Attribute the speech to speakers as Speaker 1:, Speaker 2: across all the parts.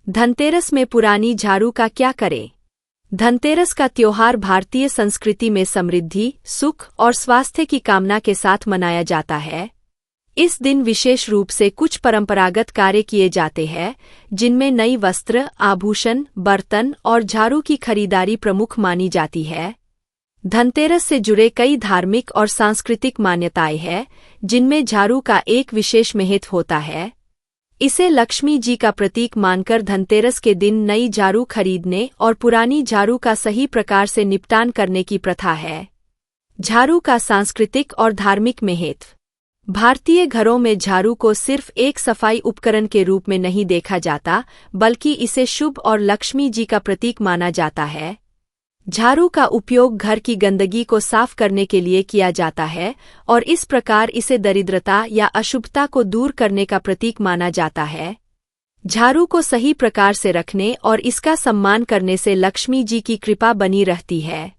Speaker 1: धनतेरस में पुरानी झाड़ू का क्या करें? धनतेरस का त्योहार भारतीय संस्कृति में समृद्धि, सुख और स्वास्थ्य की कामना के साथ मनाया जाता है। इस दिन विशेष रूप से कुछ परंपरागत कार्य किए जाते हैं, जिनमें नई वस्त्र, आभूषण, बर्तन और झाड़ू की खरीदारी प्रमुख मानी जाती है। धनतेरस से जुड़े कई धार्मिक और सांस्कृतिक मान्यताएं हैं, जिनमें झाड़ू का एक विशेष महत्व होता है। इसे लक्ष्मी जी का प्रतीक मानकर धनतेरस के दिन नई झाड़ू खरीदने और पुरानी झाड़ू का सही प्रकार से निपटान करने की प्रथा है। झाड़ू का सांस्कृतिक और धार्मिक महत्व। भारतीय घरों में झाड़ू को सिर्फ एक सफाई उपकरण के रूप में नहीं देखा जाता, बल्कि इसे शुभ और लक्ष्मी जी का प्रतीक माना जाता है। झाड़ू का उपयोग घर की गंदगी को साफ करने के लिए किया जाता है और इस प्रकार इसे दरिद्रता या अशुभता को दूर करने का प्रतीक माना जाता है। झाड़ू को सही प्रकार से रखने और इसका सम्मान करने से लक्ष्मी जी की कृपा बनी रहती है।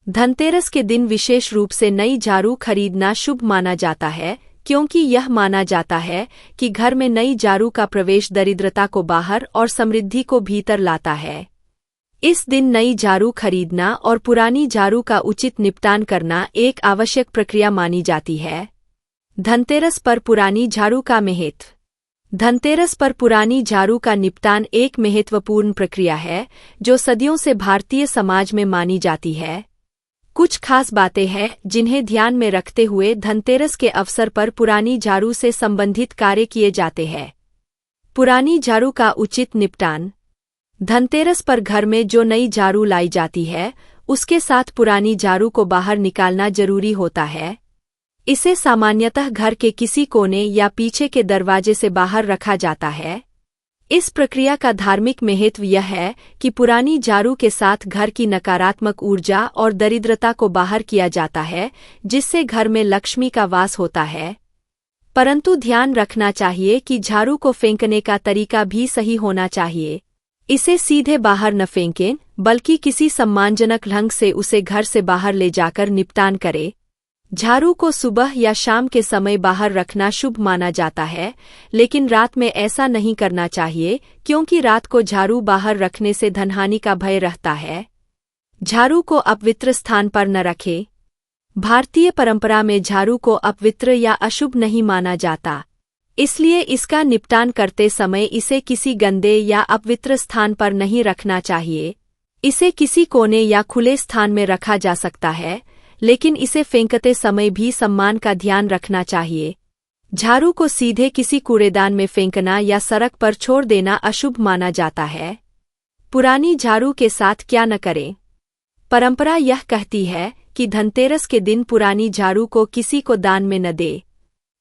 Speaker 1: धनतेरस के दिन विशेष रूप से नई झाड़ू खरीदना शुभ माना जाता है, क्योंकि यह माना जाता है कि घर में नई झाड़ू का प्रवेश दरिद्रता को बाहर और समृद्धि को भीतर लाता है। इस दिन नई झाड़ू खरीदना और पुरानी झाड़ू का उचित निपटान करना एक आवश्यक प्रक्रिया मानी जाती है। धनतेरस पर पुरानी झाड़ू का महत्व। धनतेरस पर पुरानी झाड़ू का निपटान एक महत्वपूर्ण प्रक्रिया है, जो सदियों से भारतीय समाज में मानी जाती है। कुछ खास बातें हैं जिन्हें ध्यान में रखते हुए धनतेरस के अवसर पर पुरानी झाड़ू से संबंधित कार्य किए जाते हैं। पुरानी झाड़ू का उचित निपटान। धनतेरस पर घर में जो नई झाड़ू लाई जाती है, उसके साथ पुरानी झाड़ू को बाहर निकालना जरूरी होता है। इसे सामान्यतः घर के किसी कोने या पीछे के दरवाजे से बाहर रखा जाता है। इस प्रक्रिया का धार्मिक महत्व यह है कि पुरानी झाड़ू के साथ घर की नकारात्मक ऊर्जा और दरिद्रता को बाहर किया जाता है, जिससे घर में लक्ष्मी का वास होता है। परंतु ध्यान रखना चाहिए कि झाड़ू को फेंकने का तरीका भी सही होना चाहिए। इसे सीधे बाहर न फेंकें, बल्कि किसी सम्मानजनक ढंग से उसे घर से बाहर ले जाकर निपटान करें। झाड़ू को सुबह या शाम के समय बाहर रखना शुभ माना जाता है, लेकिन रात में ऐसा नहीं करना चाहिए, क्योंकि रात को झाड़ू बाहर रखने से धनहानि का भय रहता है। झाड़ू को अपवित्र स्थान पर न रखें। भारतीय परंपरा में झाड़ू को अपवित्र या अशुभ नहीं माना जाता, इसलिए इसका निपटान करते समय इसे किसी गंदे या अपवित्र स्थान पर नहीं रखना चाहिए। इसे किसी कोने या खुले स्थान में रखा जा सकता है, लेकिन इसे फेंकते समय भी सम्मान का ध्यान रखना चाहिए। झाड़ू को सीधे किसी कूड़ेदान में फेंकना या सड़क पर छोड़ देना अशुभ माना जाता है। पुरानी झाड़ू के साथ क्या न करें। परंपरा यह कहती है कि धनतेरस के दिन पुरानी झाड़ू को किसी को दान में न दे।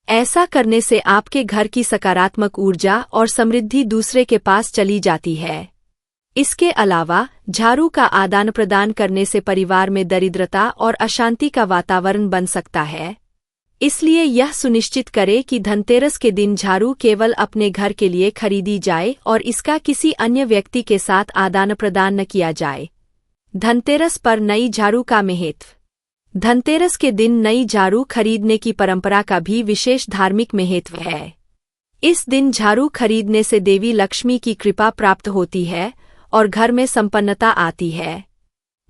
Speaker 1: ऐसा करने से आपके घर की सकारात्मक ऊर्जा और समृद्धि दूसरे के पास चली जाती है। इसके अलावा झाड़ू का आदान प्रदान करने से परिवार में दरिद्रता और अशांति का वातावरण बन सकता है। इसलिए यह सुनिश्चित करें कि धनतेरस के दिन झाड़ू केवल अपने घर के लिए खरीदी जाए और इसका किसी अन्य व्यक्ति के साथ आदान प्रदान न किया जाए। धनतेरस पर नई झाड़ू का महत्व। धनतेरस के दिन नई झाड़ू खरीदने की परंपरा का भी विशेष धार्मिक महत्व है। इस दिन झाड़ू खरीदने से देवी लक्ष्मी की कृपा प्राप्त होती है और घर में संपन्नता आती है।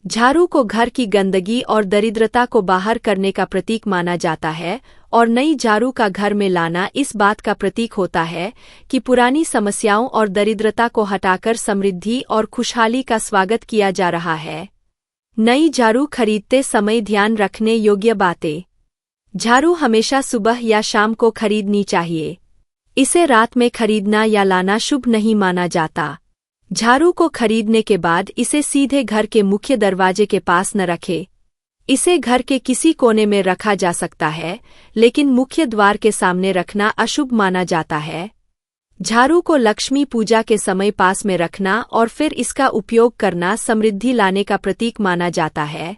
Speaker 1: झाड़ू को घर की गंदगी और दरिद्रता को बाहर करने का प्रतीक माना जाता है और नई झाड़ू का घर में लाना इस बात का प्रतीक होता है कि पुरानी समस्याओं और दरिद्रता को हटाकर समृद्धि और खुशहाली का स्वागत किया जा रहा है। नई झाड़ू खरीदते समय ध्यान रखने योग्य बातें। झाड़ू हमेशा सुबह या शाम को खरीदनी चाहिए। इसे रात में खरीदना या लाना शुभ नहीं माना जाता। झाड़ू को खरीदने के बाद इसे सीधे घर के मुख्य दरवाजे के पास न रखें। इसे घर के किसी कोने में रखा जा सकता है, लेकिन मुख्य द्वार के सामने रखना अशुभ माना जाता है। झाड़ू को लक्ष्मी पूजा के समय पास में रखना और फिर इसका उपयोग करना समृद्धि लाने का प्रतीक माना जाता है।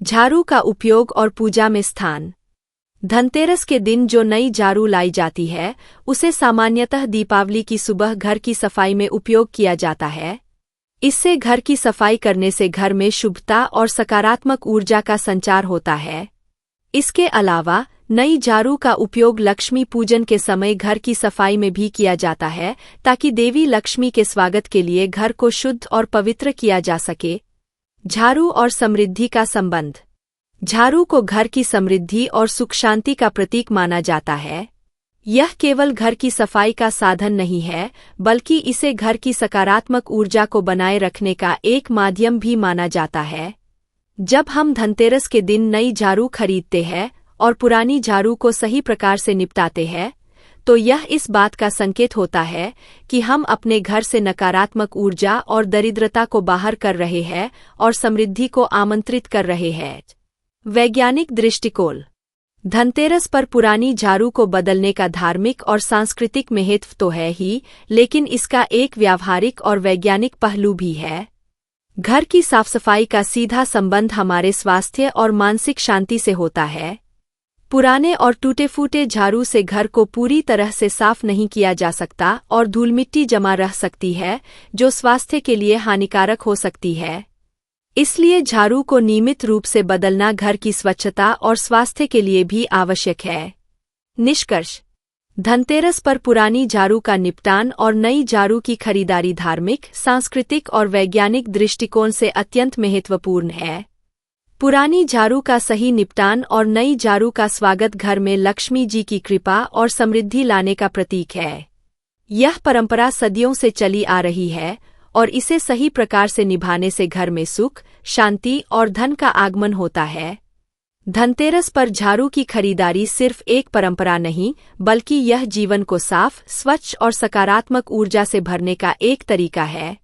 Speaker 1: झाड़ू का उपयोग और पूजा में स्थान। धनतेरस के दिन जो नई झाड़ू लाई जाती है, उसे सामान्यतः दीपावली की सुबह घर की सफाई में उपयोग किया जाता है। इससे घर की सफाई करने से घर में शुभता और सकारात्मक ऊर्जा का संचार होता है। इसके अलावा नई झाड़ू का उपयोग लक्ष्मी पूजन के समय घर की सफाई में भी किया जाता है ताकि देवी लक्ष्मी के स्वागत के लिए घर को शुद्ध और पवित्र किया जा सके। झाड़ू और समृद्धि का संबंध। झाड़ू को घर की समृद्धि और सुख शांति का प्रतीक माना जाता है। यह केवल घर की सफाई का साधन नहीं है, बल्कि इसे घर की सकारात्मक ऊर्जा को बनाए रखने का एक माध्यम भी माना जाता है। जब हम धनतेरस के दिन नई झाड़ू खरीदते हैं और पुरानी झाड़ू को सही प्रकार से निपटाते हैं, तो यह इस बात का संकेत होता है कि हम अपने घर से नकारात्मक ऊर्जा और दरिद्रता को बाहर कर रहे हैं और समृद्धि को आमंत्रित कर रहे हैं। वैज्ञानिक दृष्टिकोण। धनतेरस पर पुरानी झाड़ू को बदलने का धार्मिक और सांस्कृतिक महत्व तो है ही, लेकिन इसका एक व्यावहारिक और वैज्ञानिक पहलू भी है। घर की साफ सफाई का सीधा संबंध हमारे स्वास्थ्य और मानसिक शांति से होता है। पुराने और टूटे फूटे झाड़ू से घर को पूरी तरह से साफ नहीं किया जा सकता और धूल मिट्टी जमा रह सकती है, जो स्वास्थ्य के लिए हानिकारक हो सकती है। इसलिए झाड़ू को नियमित रूप से बदलना घर की स्वच्छता और स्वास्थ्य के लिए भी आवश्यक है। निष्कर्ष। धनतेरस पर पुरानी झाड़ू का निपटान और नई झाड़ू की खरीदारी धार्मिक, सांस्कृतिक और वैज्ञानिक दृष्टिकोण से अत्यंत महत्वपूर्ण है। पुरानी झाड़ू का सही निपटान और नई झाड़ू का स्वागत घर में लक्ष्मी जी की कृपा और समृद्धि लाने का प्रतीक है। यह परंपरा सदियों से चली आ रही है और इसे सही प्रकार से निभाने से घर में सुख, शांति और धन का आगमन होता है। धनतेरस पर झाड़ू की खरीदारी सिर्फ एक परंपरा नहीं, बल्कि यह जीवन को साफ, स्वच्छ और सकारात्मक ऊर्जा से भरने का एक तरीका है।